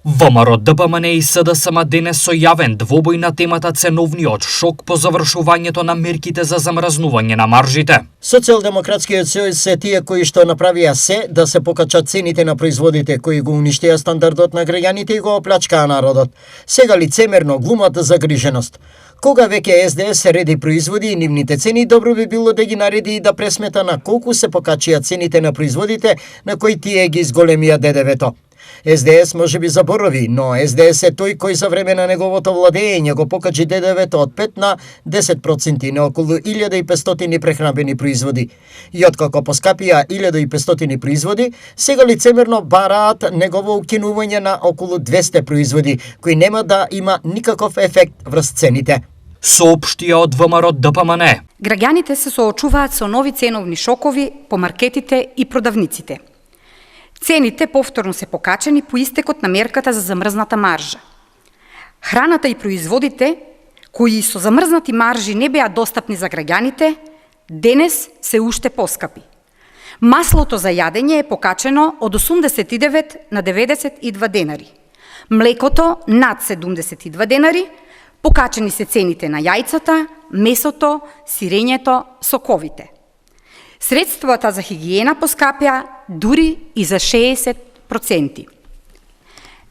ВМРО, ДПМН и СДСМ денес со јавен двобој на темата ценовниот шок по завршувањето на мерките за замрзнување на маржите. Социјалдемократскиот сојуз се тие кои што направија се да се покачат цените на производите, кои го уништија стандардот на граѓаните и го оплачкаа народот. Сега лицемерно глумат загриженост. Кога веќе СДС реди производи и нивните цени, добро би било да ги нареди и да пресмета на колку се покачија цените на производите на кои тие ги изголемија ДДВ-то. СДС може би заборови, но СДС е тој кој за време на неговото владење го покачи ДДВ-то од 5 на 10% на околу 1500 прехранбени производи. И откако поскапија 1500 производи, сега лицемерно бараат негово укинување на околу 200 производи, кои нема да има никаков ефект врз цените. Соопштија од ВМРО ДПМН. Граѓаните се соочуваат со нови ценовни шокови по маркетите и продавниците. Цените повторно се покачени по истекот на мерката за замрзната маржа. Храната и производите, кои со замрзнати маржи не беа достапни за граѓаните, денес се уште поскапи. Маслото за јадење е покачено од 89 на 92 денари. Млекото над 72 денари, покачени се цените на јајцата, месото, сирењето, соковите. Средствата за хигиена поскапја дури и за 60%.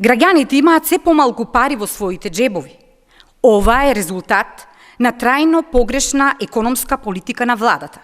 Граѓаните имаат се помалку пари во своите джебови. Ова е резултат на трајно погрешна економска политика на владата.